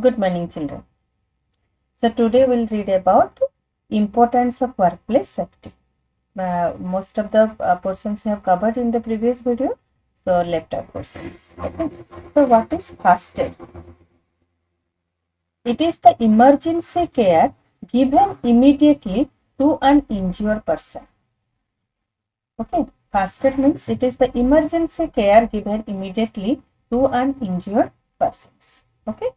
Good morning, children. So today we'll read about importance of workplace safety. Most of the portions we have covered in the previous video, so left out portions. Okay. So what is first aid? It is the emergency care given immediately to an injured person. Okay. First aid means it is the emergency care given immediately to an injured person. Okay.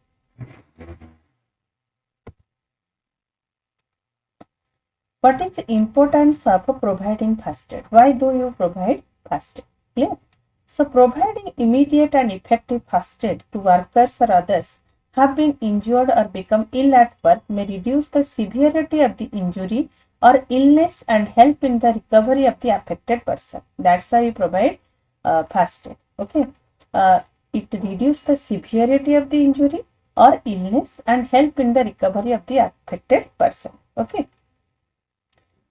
What is the importance of providing first aid? Why do you provide first aid? Clear? So, providing immediate and effective first aid to workers or others have been injured or become ill at work may reduce the severity of the injury or illness and help in the recovery of the affected person. That's why you provide first aid. Okay. It reduces the severity of the injury or illness and help in the recovery of the affected person. Okay.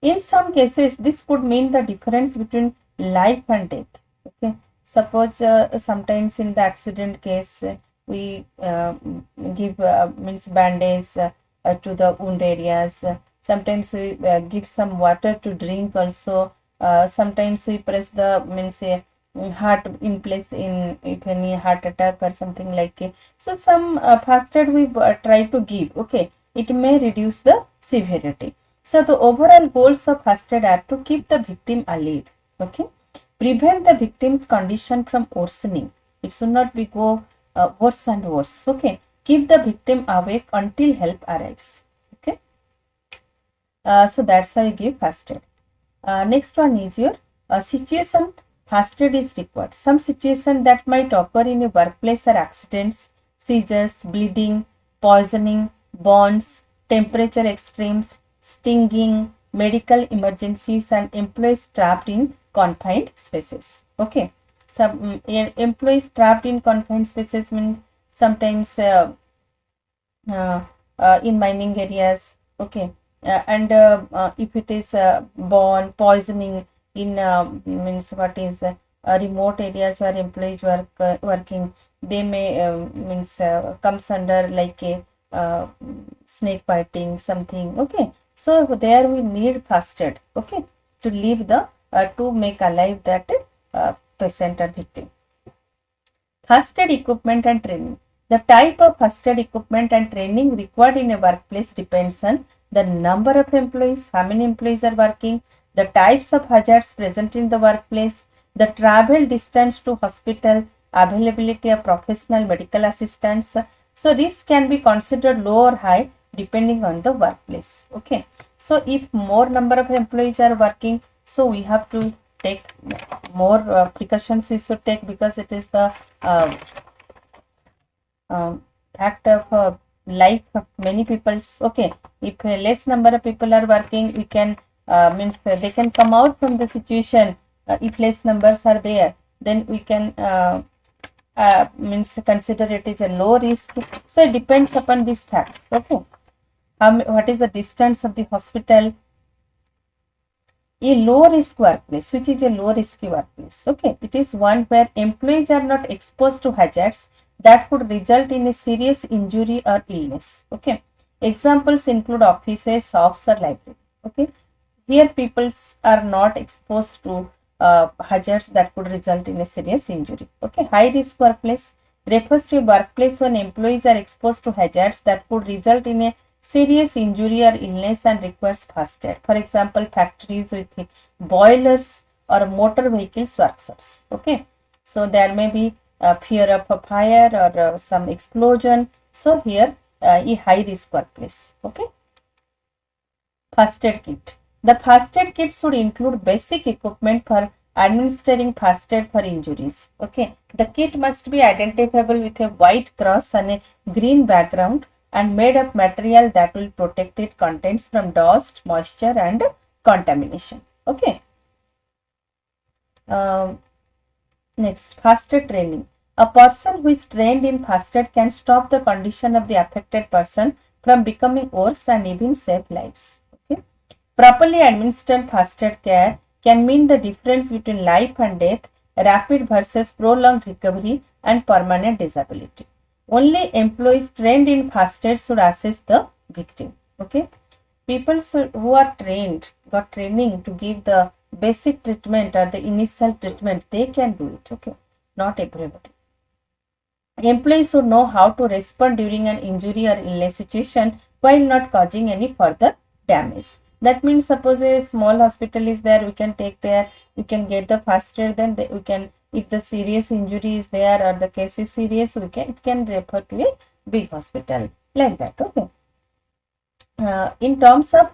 In some cases, this could mean the difference between life and death. Okay. Suppose sometimes in the accident case, we give means bandage to the wound areas. Sometimes we give some water to drink also. Sometimes we press the means heart in place in if any heart attack or something like it. So some first aid we try to give. Okay, it may reduce the severity. So the overall goals of first aid are to keep the victim alive. Okay, prevent the victim's condition from worsening. It should not be go worse and worse. Okay, keep the victim awake until help arrives. Okay, so that's how you give first aid. Next one is your situation. First aid is required. Some situation that might occur in a workplace are accidents, seizures, bleeding, poisoning, burns, temperature extremes, stinging, medical emergencies, and employees trapped in confined spaces. Okay. Some employees trapped in confined spaces means sometimes in mining areas. Okay. And if it is burn, poisoning in means what is remote areas where employees working, they may means comes under like a snake biting something. Okay, so there we need first aid. Okay, to leave the to make alive that patient or victim. First aid equipment and training. The type of first aid equipment and training required in a workplace depends on the number of employees, how many employees are working, the types of hazards present in the workplace, the travel distance to hospital, availability of professional medical assistance. So this can be considered low or high depending on the workplace. Okay. So if more number of employees are working, so we have to take more precautions we should take, because it is the fact of life of many people's. Okay, if less number of people are working, we can means they can come out from the situation. If less numbers are there, then we can means consider it is a low risk. So it depends upon these facts. Okay, what is the distance of the hospital? A low risk workplace. Which is a low risky workplace? Okay, it is one where employees are not exposed to hazards that could result in a serious injury or illness. Okay, examples include offices, shops, or library. Okay, here people are not exposed to hazards that could result in a serious injury. Okay, high risk workplace refers to a workplace when employees are exposed to hazards that could result in a serious injury or illness and requires first aid. For example, factories with boilers or motor vehicles workshops. Okay, so there may be fear of a fire or some explosion. So here a high risk workplace. Okay, first aid kit. The first aid kit should include basic equipment for administering first aid for injuries. Okay, the kit must be identifiable with a white cross and a green background and made of material that will protect its contents from dust, moisture, and contamination. Okay. Next, first aid training. A person who is trained in first aid can stop the condition of the affected person from becoming worse and even save lives. Okay. Properly administered first aid care can mean the difference between life and death, rapid versus prolonged recovery, and permanent disability. Only employees trained in first aid should assess the victim. Okay. People who are trained, got training to give the basic treatment or the initial treatment, they can do it. Okay. Not everybody. Employees should know how to respond during an injury or illness situation while not causing any further damage. That means suppose a small hospital is there, we can take there, we can get the first aid, then we can, if the serious injury is there or the case is serious, we can refer to a big hospital like that. Okay. In terms of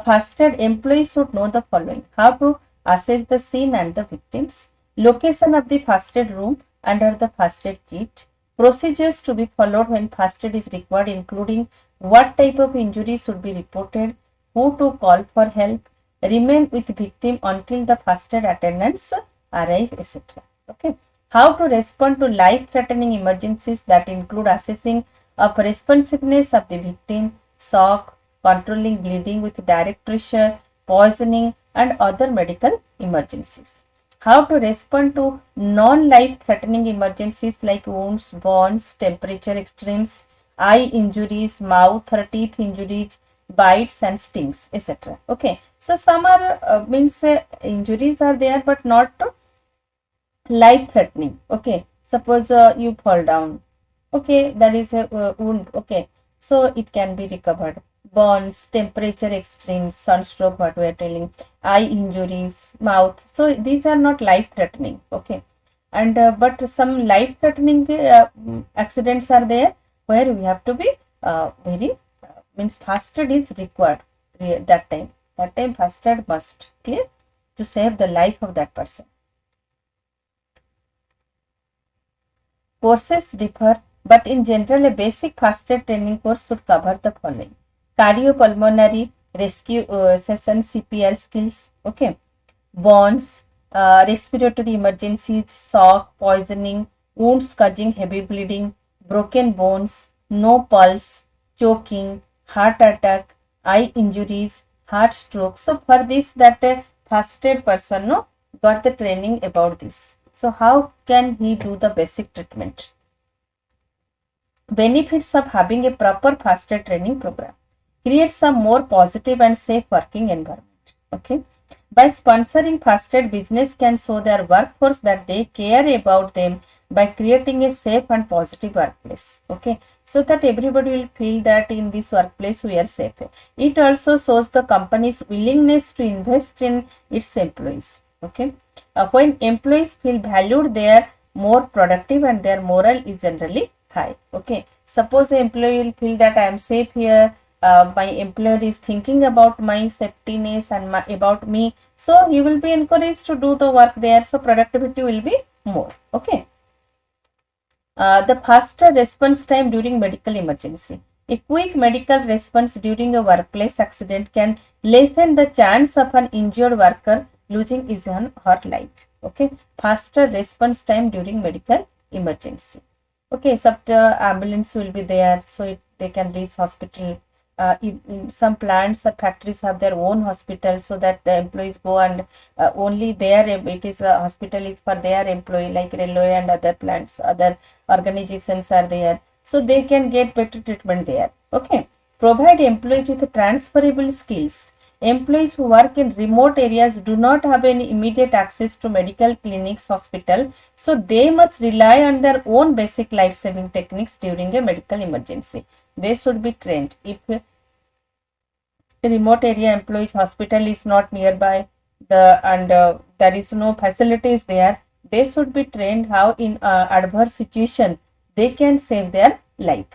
first aid, employees should know the following: how to assess the scene and the victims, location of the first aid room under the first aid kit, procedures to be followed when first aid is required, including what type of injury should be reported, who to call for help, remain with victim until the first aid attendants arrive, etc. Okay. How to respond to life-threatening emergencies, that include assessing of responsiveness of the victim, shock, controlling bleeding with direct pressure, poisoning, and other medical emergencies. How to respond to non-life threatening emergencies like wounds, burns, temperature extremes, eye injuries, mouth or teeth injuries, bites and stings, etc. Okay. So some are means injuries are there but not life threatening. Okay. Suppose you fall down. Okay. That is a wound. Okay. So it can be recovered. Burns, temperature extremes, sunstroke, what we are telling, eye injuries, mouth. So these are not life threatening. Okay. And but some life threatening accidents are there where we have to be very means first aid is required that time. That time first aid must, clear, to save the life of that person. Courses differ, but in general a basic first aid training course should cover the following: cardiopulmonary rescue session, CPR skills, okay, burns, respiratory emergencies, shock, poisoning, wounds causing heavy bleeding, broken bones, no pulse, choking, heart attack, eye injuries, heart stroke. So for this, that first aid person no got the training about this. So how can he do the basic treatment? Benefits of having a proper first aid training program: creates a more positive and safe working environment. Okay. By sponsoring first aid, business can show their workforce that they care about them by creating a safe and positive workplace. Okay. So that everybody will feel that in this workplace we are safe. It also shows the company's willingness to invest in its employees. Okay. When employees feel valued, they are more productive and their morale is generally high. Okay. Suppose an employee will feel that I am safe here, my employer is thinking about my safetyness and about me, so he will be encouraged to do the work there, so productivity will be more. Okay. The faster response time during medical emergency: a quick medical response during a workplace accident can lessen the chance of an injured worker losing his or her life. Okay. Faster response time during medical emergency. Okay. Ambulance will be there, so they can reach hospital. In some plants or factories have their own hospital, so that the employees go and only there it is a hospital is for their employee, like railway and other plants, other organizations are there, so they can get better treatment there. Okay. Provide employees with transferable skills. Employees who work in remote areas do not have any immediate access to medical clinics, hospital, so they must rely on their own basic life-saving techniques during a medical emergency. They should be trained. If a remote area employees hospital is not nearby, and there is no facilities there, they should be trained how in adverse situation they can save their life.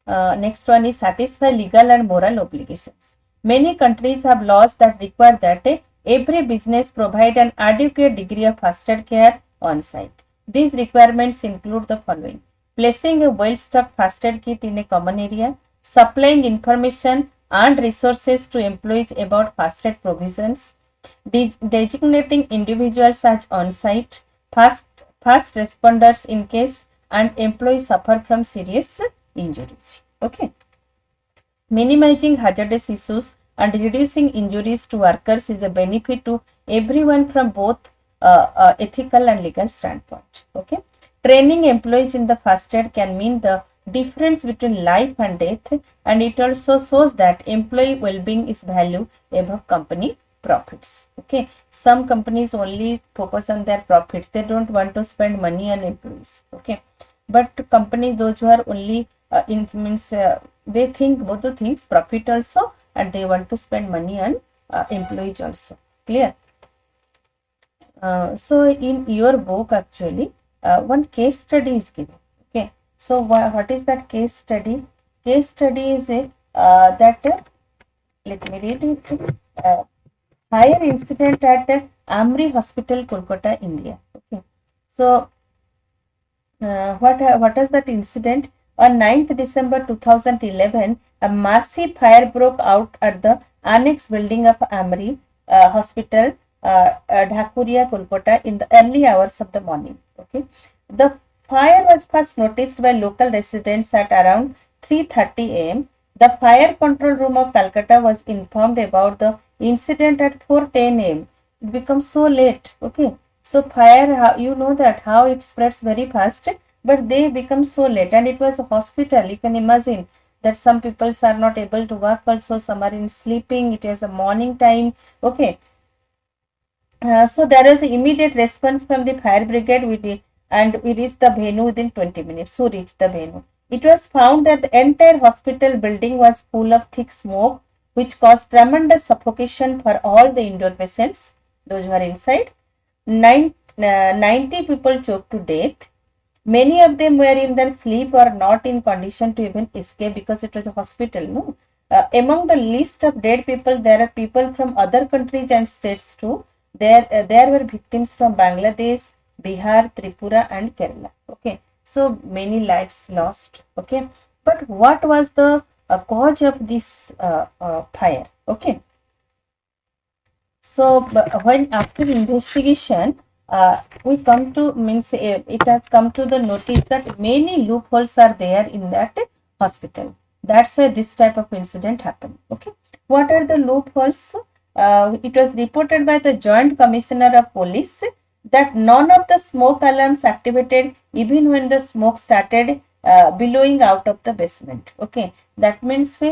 Next one is satisfy legal and moral obligations. Many countries have laws that require that every business provide an adequate degree of first aid care on site. These requirements include the following: placing a well-stocked first aid kit in a common area, supplying information and resources to employees about first aid provisions, designating individuals as on-site, fast responders in case and employees suffer from serious injuries. Okay. Minimizing hazardous issues and reducing injuries to workers is a benefit to everyone from both ethical and legal standpoint. Okay. Training employees in the first aid can mean the difference between life and death, and it also shows that employee well-being is value above company profits. Okay, some companies only focus on their profits, they don't want to spend money on employees. Okay, but companies those who are only they think both the things, profit also, and they want to spend money on employees also. Clear? So in your book actually one case study is given. Okay, so what is that case study? Case study is a let me read it. Fire incident at Amri Hospital, Kolkata, India. Okay, so what is that incident? On 9th December 2011, a massive fire broke out at the annex building of Amri Hospital, Dhakuria, Kolkata, in the early hours of the morning. Okay, the fire was first noticed by local residents at around 3:30 a.m. The fire control room of Calcutta was informed about the incident at 4:10 a.m. It becomes so late. Okay, so fire, you know that how it spreads very fast, but they become so late, and it was a hospital. You can imagine that some people are not able to work also, some are in sleeping, it is a morning time. Okay, so there was immediate response from the fire brigade and we reached the venue within 20 minutes. Who reached the venue? It was found that the entire hospital building was full of thick smoke, which caused tremendous suffocation for all the indoor patients, those who are inside. 90 people choked to death. Many of them were in their sleep or not in condition to even escape because it was a hospital. No, among the list of dead people, there are people from other countries and states too. There were victims from Bangladesh, Bihar, Tripura, and Kerala. Okay, so many lives lost. Okay, but what was the cause of this fire? Okay, so when after investigation, we come to it has come to the notice that many loopholes are there in that hospital. That's why this type of incident happened. Okay, what are the loopholes? It was reported by the Joint Commissioner of Police that none of the smoke alarms activated even when the smoke started billowing out of the basement. Okay, that means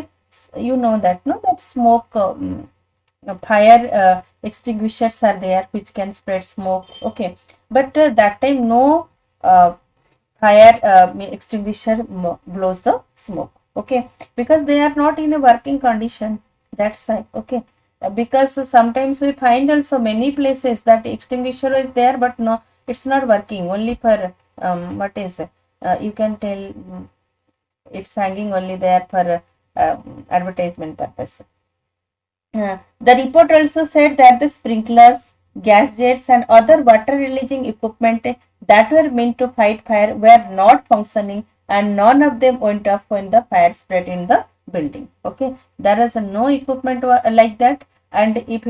you know that no, that smoke fire extinguishers are there which can spread smoke. Okay, but that time no fire extinguisher blows the smoke. Okay, because they are not in a working condition, that's why. Okay, because sometimes we find also many places that extinguisher is there but no, it's not working, only for what is you can tell it's hanging only there for advertisement purpose. The report also said that the sprinklers, gas jets, and other water releasing equipment that were meant to fight fire were not functioning, and none of them went off when the fire spread in the building. Okay, there is no equipment like that, and if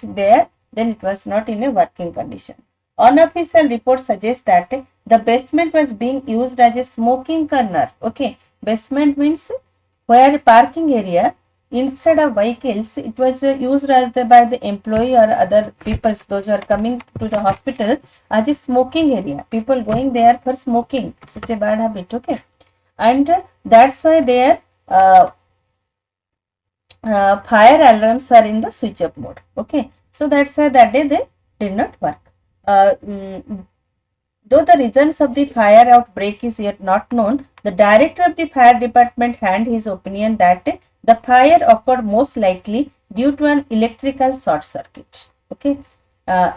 there, then it was not in a working condition. Unofficial report suggests that the basement was being used as a smoking corner. Okay, basement means where parking area. Instead of vehicles, it was used as by the employee or other people, those who are coming to the hospital, as a smoking area. People going there for smoking, such a bad habit. Okay, and that's why their fire alarms are in the switch off mode. Okay, so that's why that day they did not work. Though the reasons of the fire outbreak is yet not known, the director of the fire department had his opinion that the fire occurred most likely due to an electrical short circuit. Okay,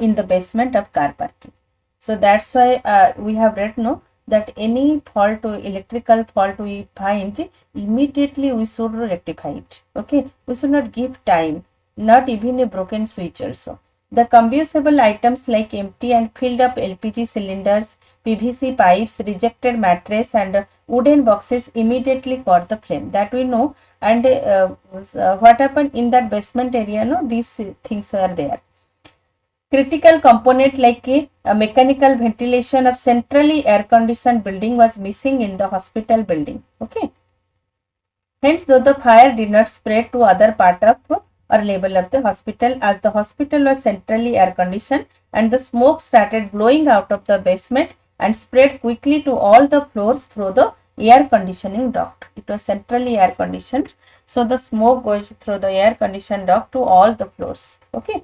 in the basement of car parking. So that's why we have read no that any fault to electrical fault we find, immediately we should rectify it. Okay, we should not give time, not even a broken switch also. The combustible items like empty and filled up LPG cylinders, PVC pipes, rejected mattress, and wooden boxes immediately caught the flame. That we know. And what happened in that basement area? No, these things are there. Critical component like a mechanical ventilation of centrally air conditioned building was missing in the hospital building. Okay. Hence, though the fire did not spread to other part of or level of the hospital, as the hospital was centrally air conditioned and the smoke started blowing out of the basement, and spread quickly to all the floors through the air conditioning duct. It was centrally air conditioned, so the smoke goes through the air conditioned duct to all the floors. Okay.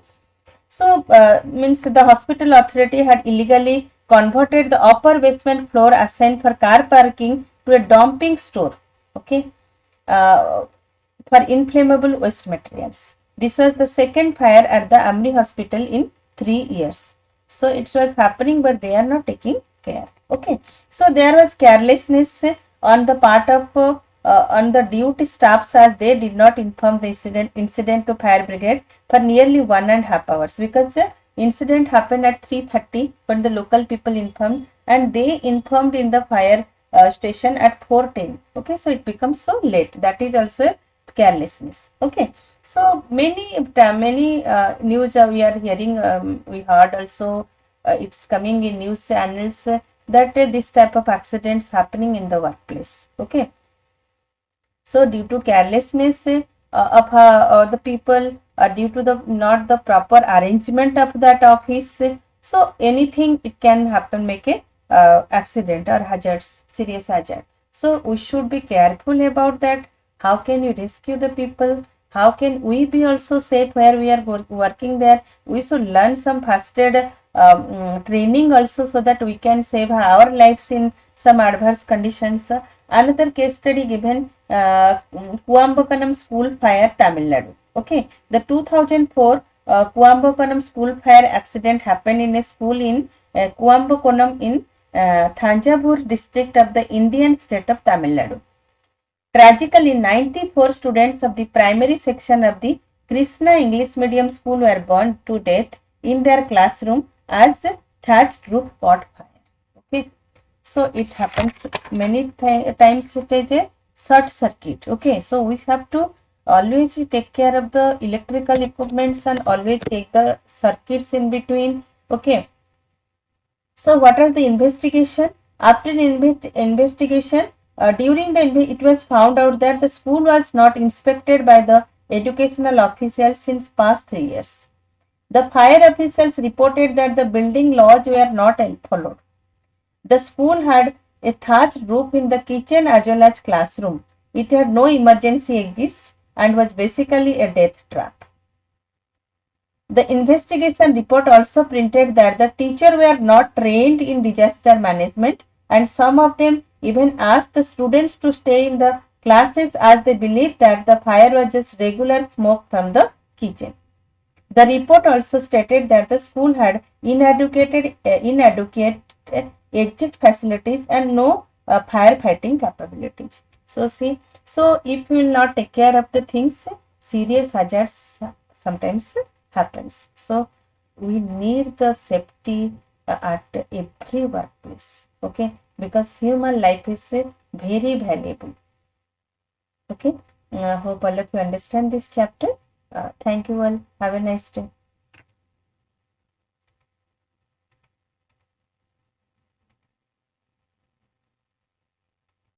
So, means the hospital authority had illegally converted the upper basement floor assigned for car parking to a dumping store. Okay. Uh, for inflammable waste materials. This was the second fire at the Amri hospital in 3 years. So it was happening, but they are not taking care. Okay. So there was carelessness on the part of on the duty staffs, as they did not inform the incident to fire brigade for nearly 1.5 hours, because the incident happened at 3:30 when the local people informed, and they informed in the fire station at 4:10. Okay, so it becomes so late. That is also carelessness. Okay, so many news we are hearing, we heard also, it's coming in news channels, that this type of accidents happening in the workplace. Okay, so due to carelessness of the people, due to the not the proper arrangement of that office, so anything it can happen, make a accident or hazards, serious hazard. So we should be careful about that. How can you rescue the people? How can we be also safe where we are working there? We should learn some fasted training also, so that we can save our lives in some adverse conditions. Another case study given, Kuambakanam School Fire, Tamil Nadu. Okay, the 2004 Kuambakonam school fire accident happened in a school in Kuambakonam in Thanjavur district of the Indian state of Tamil Nadu. Tragically, 94 students of the primary section of the Krishna English Medium School were burned to death in their classroom as thatched roof caught fire. Okay, so it happens many times. It is a short circuit. Okay, so we have to always take care of the electrical equipments and always check the circuits in between. Okay, so what was the investigation? After investigation, during the it was found out that the school was not inspected by the educational officials since past 3 years. The fire officials reported that the building laws were not followed. The school had a thatched roof in the kitchen as well as classroom. It had no emergency exits and was basically a death trap. The investigation report also printed that the teachers were not trained in disaster management, and some of them even asked the students to stay in the classes as they believed that the fire was just regular smoke from the kitchen. The report also stated that the school had inadequate exit facilities and no firefighting capabilities. So see, so if we will not take care of the things, serious hazards sometimes happens. So we need the safety at every workplace. Okay, because human life is very valuable. Okay, hope all of you understand this chapter. Thank you all. Have a nice day.